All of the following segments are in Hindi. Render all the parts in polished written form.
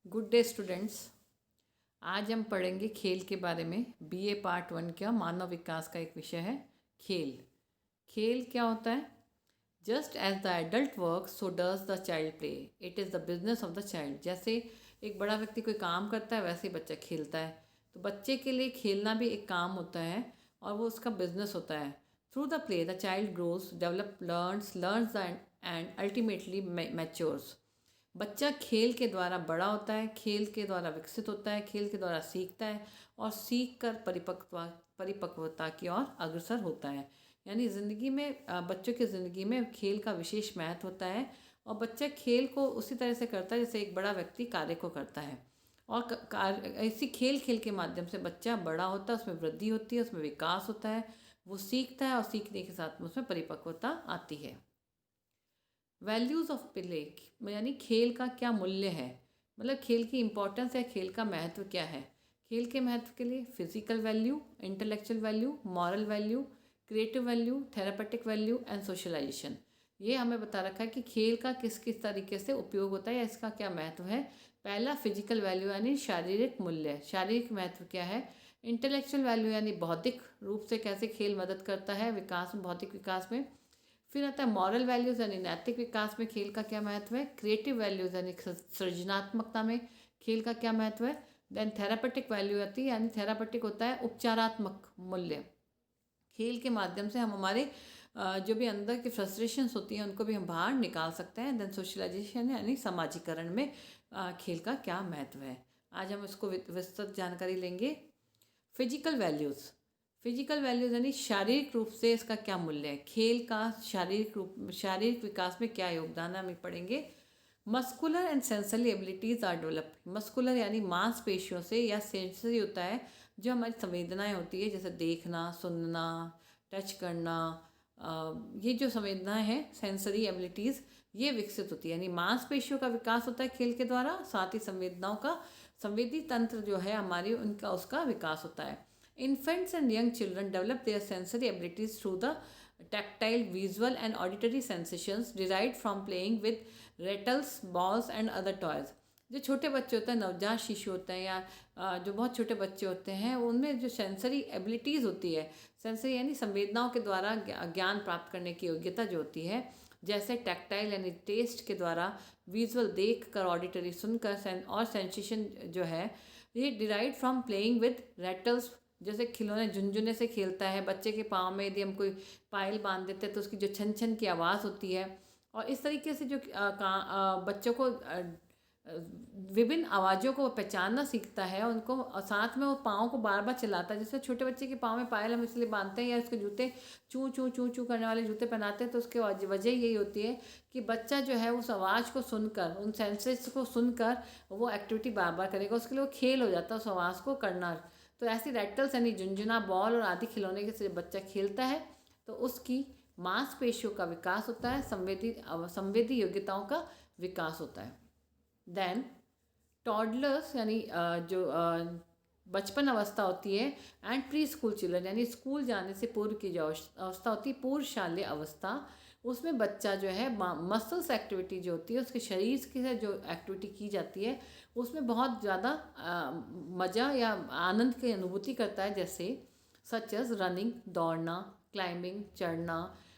Good day students. आज हम पढ़ेंगे खेल के बारे में। बीए पार्ट 1 का मानव विकास का एक विषय है खेल। खेल क्या होता है? Just as the adult work so does the child play, it is the business of the child. जैसे एक बड़ा व्यक्ति कोई काम करता है वैसे ही बच्चा खेलता है। तो बच्चे के लिए खेलना भी एक काम होता है और वो उसका बिजनेस होता है। Through the play the child grows, develop, learns and ultimately matures. बच्चा खेल के द्वारा बड़ा होता है, खेल के द्वारा विकसित होता है, खेल के द्वारा सीखता है और सीख कर परिपक्वता की ओर अग्रसर होता है। यानी ज़िंदगी में बच्चों की ज़िंदगी में खेल का विशेष महत्व होता है और बच्चा खेल को उसी तरह से करता है जैसे एक बड़ा व्यक्ति कार्य को करता है। और ऐसी खेल खेल के माध्यम से बच्चा बड़ा होता है, उसमें वृद्धि होती है, उसमें विकास होता है, वो सीखता है और सीखने के साथ में उसमें परिपक्वता आती है। वैल्यूज़ ऑफ प्ले यानी खेल का क्या मूल्य है, मतलब खेल की इम्पोर्टेंस या खेल का महत्व क्या है। खेल के महत्व के लिए physical value, intellectual value, moral value, creative value, therapeutic value and socialization. ये हमें बता रखा है कि खेल का किस किस तरीके से उपयोग होता है या इसका क्या महत्व है। पहला फिजिकल वैल्यू यानी शारीरिक मूल्य, शारीरिक महत्व क्या है। इंटेलेक्चुअल वैल्यू यानी बौद्धिक रूप से कैसे खेल मदद करता है विकास में, भौतिक विकास में। फिर आता है मॉरल वैल्यूज़ यानी नैतिक विकास में खेल का क्या महत्व है। क्रिएटिव वैल्यूज़ यानी सृजनात्मकता में खेल का क्या महत्व है। देन थेरापेटिक वैल्यू आती है, यानी थेरापेटिक होता है उपचारात्मक मूल्य। खेल के माध्यम से हम हमारे जो भी अंदर की फ्रस्ट्रेशंस होती हैं उनको भी हम बाहर निकाल सकते हैं। देन सोशलाइजेशन यानी सामाजिकरण में खेल का क्या महत्व है। आज हम इसको विस्तृत जानकारी लेंगे। फिजिकल वैल्यूज़, फिजिकल वैल्यूज़ यानी शारीरिक रूप से इसका क्या मूल्य है। खेल का शारीरिक विकास में क्या योगदान है, हम पढ़ेंगे। Muscular and sensory abilities are develop. Muscular यानी मांसपेशियों से, या सेंसरी होता है जो हमारी संवेदनाएं होती है, जैसे देखना, सुनना, टच करना। ये जो संवेदनाएं हैं, सेंसरी एबिलिटीज़, ये विकसित होती है। यानी मांसपेशियों का विकास होता है खेल के द्वारा, साथ ही संवेदनाओं का, संवेदी तंत्र जो है हमारी, उनका उसका विकास होता है। Infants and young children develop their sensory abilities through the tactile, visual and auditory sensations derived from playing with rattles, balls and other toys। जो छोटे बच्चे होते हैं, नवजात शिशु होते हैं या जो बहुत छोटे बच्चे होते हैं, उनमें जो सेंसरी एबिलिटीज़ होती है, सेंसरी यानी संवेदनाओं के द्वारा ज्ञान प्राप्त करने की योग्यता जो होती है, जैसे टैक्टाइल यानी टेस्ट के द्वारा, विजुअल देख कर, ऑडिटरी सुनकर, और सेंसेशन जो है ये derive from playing with rattles, जैसे खिलौने झुनझुने से खेलता है। बच्चे के पाँव में यदि हम कोई पायल बांध देते हैं तो उसकी जो छन छन की आवाज़ होती है, और इस तरीके से जो बच्चों को विभिन्न आवाज़ों को पहचानना सीखता है उनको, और साथ में वो पाँव को बार बार चलाता है। जैसे छोटे बच्चे के पाँव में पायल हम इसलिए बांधते हैं या उसके जूते चूँ चूँ चूँ चूँ करने वाले जूते पहनाते हैं, तो उसके वजह यही होती है कि बच्चा जो है उस आवाज़ को सुनकर, उन सेंसेस को सुनकर वो एक्टिविटी बार बार करेगा, उसके लिए वो खेल हो जाता है उस आवाज़ को करना। तो ऐसी रेटल्स यानी झुंझुना, बॉल और आदि खिलौने के से बच्चा खेलता है तो उसकी मांसपेशियों का विकास होता है, संवेदी योग्यताओं का विकास होता है। देन टॉडलर्स यानी जो बचपन अवस्था होती है, एंड प्री स्कूल चिल्ड्रन यानी स्कूल जाने से पूर्व की जो अवस्था होती है, पूर्व शालेय अवस्था, उसमें बच्चा जो है मसल्स एक्टिविटी जो होती है, उसके शरीर की जो एक्टिविटी की जाती है उसमें बहुत ज़्यादा मज़ा या आनंद की अनुभूति करता है, जैसे सच एज रनिंग, दौड़ना, क्लाइंबिंग, चढ़ना,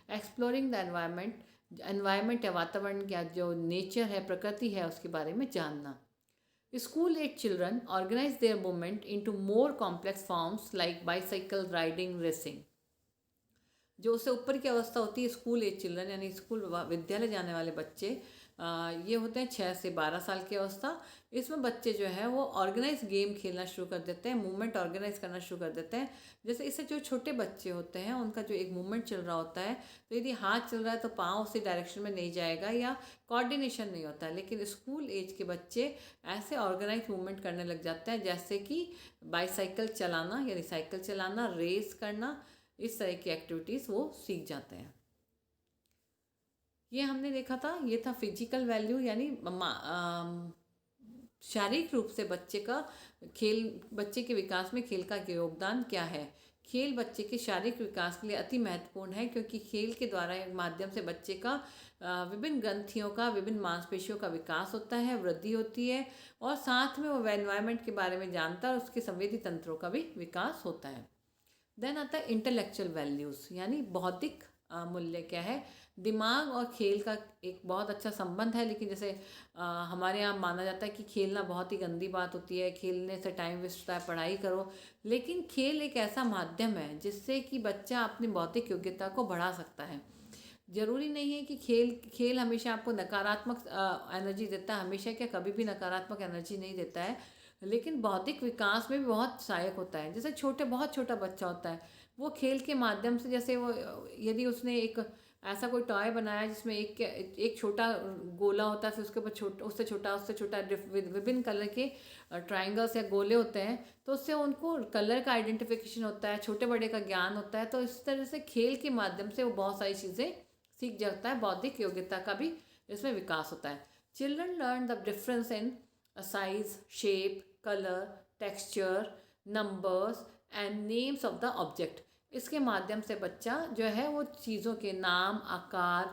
एक्सप्लोरिंग द एनवायरनमेंट या वातावरण का जो नेचर है, प्रकृति है, उसके बारे में जानना। School age children organize their movement into more complex forms like bicycle riding, racing। जो उससे ऊपर की अवस्था होती है स्कूल एज चिल्ड्रन यानी स्कूल विद्यालय जाने वाले बच्चे, ये होते हैं 6 से 12 साल की अवस्था। इसमें बच्चे जो है वो ऑर्गेनाइज गेम खेलना शुरू कर देते हैं, मूवमेंट ऑर्गेनाइज करना शुरू कर देते हैं। जैसे इससे जो छोटे बच्चे होते हैं उनका जो एक मूवमेंट चल रहा होता है, तो यदि हाथ चल रहा है तो पाँव उसी डायरेक्शन में नहीं जाएगा या कोऑर्डिनेशन नहीं होता है। लेकिन स्कूल एज के बच्चे ऐसे ऑर्गेनाइज मूवमेंट करने लग जाते हैं, जैसे कि बाईसाइकिल चलाना यानी साइकिल चलाना, रेस करना, इस तरह की एक्टिविटीज़ वो सीख जाते हैं। ये हमने देखा था, ये था फिजिकल वैल्यू यानी शारीरिक रूप से बच्चे का खेल, बच्चे के विकास में खेल का योगदान क्या है। खेल बच्चे के शारीरिक विकास के लिए अति महत्वपूर्ण है, क्योंकि खेल के द्वारा माध्यम से बच्चे का विभिन्न ग्रंथियों का, विभिन्न मांसपेशियों का विकास होता है, वृद्धि होती है, और साथ में वो एनवायरनमेंट के बारे में जानता है और उसके संवेदी तंत्रों का भी विकास होता है। देन आता है इंटेलेक्चुअल वैल्यूज़, यानी बौद्धिक मूल्य क्या है। दिमाग और खेल का एक बहुत अच्छा संबंध है, लेकिन जैसे हमारे यहाँ माना जाता है कि खेलना बहुत ही गंदी बात होती है, खेलने से टाइम वेस्ट होता है, पढ़ाई करो। लेकिन खेल एक ऐसा माध्यम है जिससे कि बच्चा अपनी बौद्धिक योग्यता को बढ़ा सकता है। ज़रूरी नहीं है कि खेल खेल हमेशा आपको नकारात्मक एनर्जी देता है, हमेशा क्या, कभी भी नकारात्मक एनर्जी नहीं देता है, लेकिन बौद्धिक विकास में भी बहुत सहायक होता है। जैसे बहुत छोटा बच्चा होता है, वो खेल के माध्यम से, जैसे वो यदि उसने एक ऐसा कोई टॉय बनाया जिसमें एक छोटा गोला होता है, फिर उसके ऊपर उससे छोटा विभिन्न कलर के ट्राइंगल्स या गोले होते हैं, तो उससे उनको कलर का आइडेंटिफिकेशन होता है, छोटे बड़े का ज्ञान होता है। तो इस तरह से खेल के माध्यम से वो बहुत सारी चीज़ें सीख जाता है, बौद्धिक योग्यता का भी इसमें विकास होता है। Children learn the difference in size, shape, colour, texture, numbers and names of the object. इसके माध्यम से बच्चा जो है वो चीज़ों के नाम, आकार,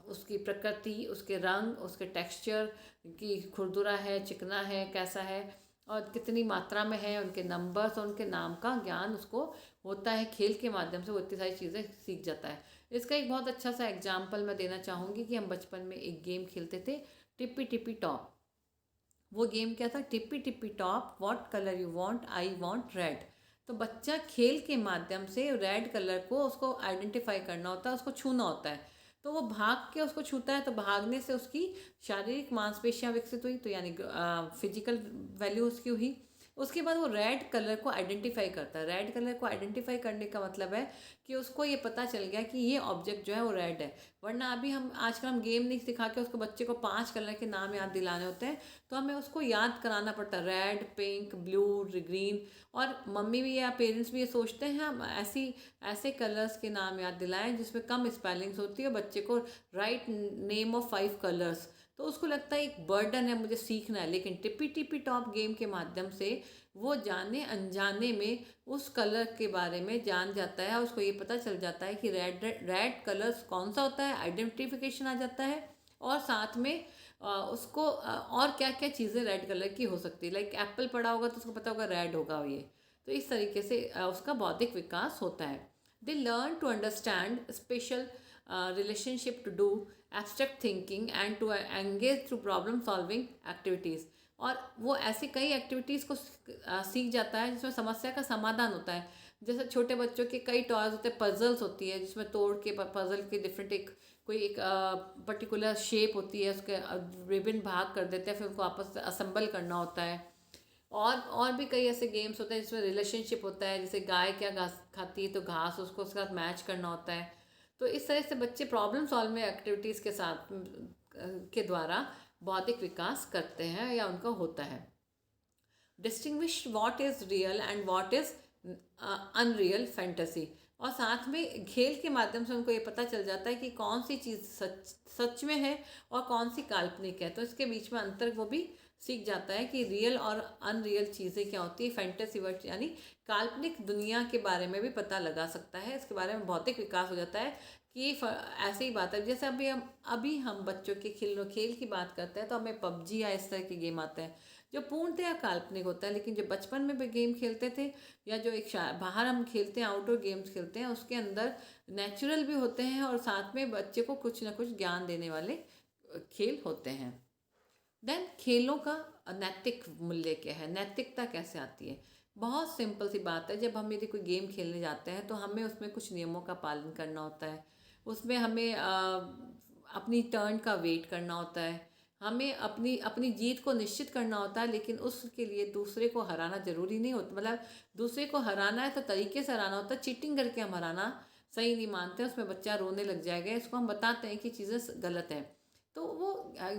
उसकी प्रकृति, उसके रंग, उसके टेक्सचर की खुरदुरा है, चिकना है, कैसा है और कितनी मात्रा में है, उनके नंबर्स और उनके नाम का ज्ञान उसको होता है। खेल के माध्यम से वो इतनी सारी चीज़ें सीख जाता है। इसका एक बहुत अच्छा सा एग्जाम्पल मैं देना चाहूँगी कि हम बचपन में एक गेम खेलते थे, टिप्पी टिप्पी टॉप। वो गेम क्या था, tippy tippy top, what colour you want, I want red. तो बच्चा खेल के माध्यम से रेड कलर को उसको आइडेंटिफाई करना होता है, उसको छूना होता है। तो वो भाग के उसको छूता है, तो भागने से उसकी शारीरिक मांसपेशियां विकसित हुई, तो यानी फिजिकल वैल्यू उसकी हुई। उसके बाद वो रेड कलर को आइडेंटिफाई करता है। रेड कलर को आइडेंटिफाई करने का मतलब है कि उसको ये पता चल गया कि ये ऑब्जेक्ट जो है वो रेड है। वरना अभी हम आजकल हम गेम नहीं सिखा के उसको, बच्चे को 5 कलर के नाम याद दिलाने होते हैं, तो हमें उसको याद कराना पड़ता है, रेड, पिंक, ब्लू, ग्रीन। और मम्मी भी या पेरेंट्स भी ये सोचते हैं हम ऐसे कलर्स के नाम याद दिलाएं जिसमें कम स्पेलिंग्स होती है, बच्चे को राइट नेम ऑफ 5 कलर्स, तो उसको लगता है एक बर्डन है, मुझे सीखना है। लेकिन टिप्पी टिप्पी टॉप गेम के माध्यम से वो जाने अनजाने में उस कलर के बारे में जान जाता है, उसको ये पता चल जाता है कि रेड कलर्स कौन सा होता है, आइडेंटिफिकेशन आ जाता है। और साथ में उसको और क्या क्या चीज़ें रेड कलर की हो सकती है, लाइक एप्पल पड़ा होगा तो उसको पता होगा रेड होगा ये। तो इस तरीके से उसका बौद्धिक विकास होता है। They learn to understand special relationship to do abstract thinking and to engage through problem solving activities। और वो ऐसी कई एक्टिविटीज़ को सीख जाता है जिसमें समस्या का समाधान होता है। जैसे छोटे बच्चों के कई टॉयज होते हैं, पजल्स होती है जिसमें तोड़ के पजल के डिफरेंट कोई एक पर्टिकुलर शेप होती है, उसके विभिन्न भाग कर देते हैं, फिर उनको आपस में असेंबल करना होता है। और भी कई ऐसे गेम्स होते हैं जिसमें रिलेशनशिप होता है, जैसे गाय क्या घास खाती है तो घास उसको उसके साथ मैच करना होता है। तो इस तरह से बच्चे प्रॉब्लम सॉल्विंग एक्टिविटीज़ के साथ के द्वारा बौद्धिक विकास करते हैं या उनका होता है। Distinguish what is real and what is unreal fantasy. और साथ में खेल के माध्यम से उनको ये पता चल जाता है कि कौन सी चीज़ सच में है और कौन सी काल्पनिक है। तो इसके बीच में अंतर वो भी सीख जाता है कि रियल और अनरियल चीज़ें क्या होती है। फैंटेसी वर्ड यानी काल्पनिक दुनिया के बारे में भी पता लगा सकता है, इसके बारे में भौतिक विकास हो जाता है कि ऐसे ही बात है। जैसे अभी हम बच्चों के खेल की बात करते हैं तो हमें पबजी या इस तरह के गेम आते हैं जो पूर्णतः काल्पनिक होता है, लेकिन जो बचपन में भी गेम खेलते थे या जो एक बाहर हम खेलते हैं, आउटडोर गेम्स खेलते हैं, उसके अंदर नेचुरल भी होते हैं और साथ में बच्चे को कुछ ना कुछ ज्ञान देने वाले खेल होते हैं। देन खेलों का नैतिक मूल्य क्या है, नैतिकता कैसे आती है। बहुत सिंपल सी बात है, जब हम यदि कोई गेम खेलने जाते हैं तो हमें उसमें कुछ नियमों का पालन करना होता है, उसमें हमें अपनी टर्न का वेट करना होता है, हमें अपनी अपनी जीत को निश्चित करना होता है। लेकिन उसके लिए दूसरे को हराना ज़रूरी नहीं होता, मतलब दूसरे को हराना है तो तरीके से हराना होता है। चीटिंग करके हम हराना सही नहीं मानते, उसमें बच्चा रोने लग जाएगा, इसको हम बताते हैं कि चीज़ें गलत है। तो वो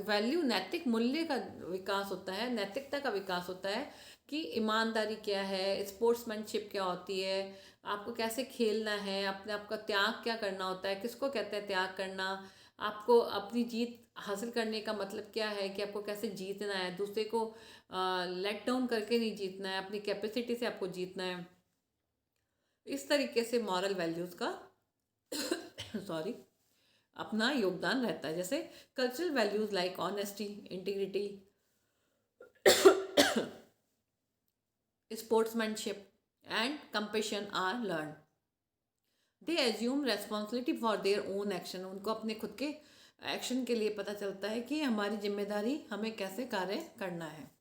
वैल्यू, नैतिक मूल्य का विकास होता है, नैतिकता का विकास होता है कि ईमानदारी क्या है, स्पोर्ट्समैनशिप क्या होती है, आपको कैसे खेलना है, अपने आपका त्याग क्या करना होता है, किसको कहते हैं त्याग करना, आपको अपनी जीत हासिल करने का मतलब क्या है कि आपको कैसे जीतना है, दूसरे को लेट डाउन करके नहीं जीतना है, अपनी कैपेसिटी से आपको जीतना है। इस तरीके से मॉरल वैल्यूज़ का सॉरी अपना योगदान रहता है। जैसे cultural values like honesty, integrity, sportsmanship and compassion are learned. They assume responsibility for their own action. उनको अपने खुद के एक्शन के लिए पता चलता है कि हमारी जिम्मेदारी हमें कैसे कार्य करना है।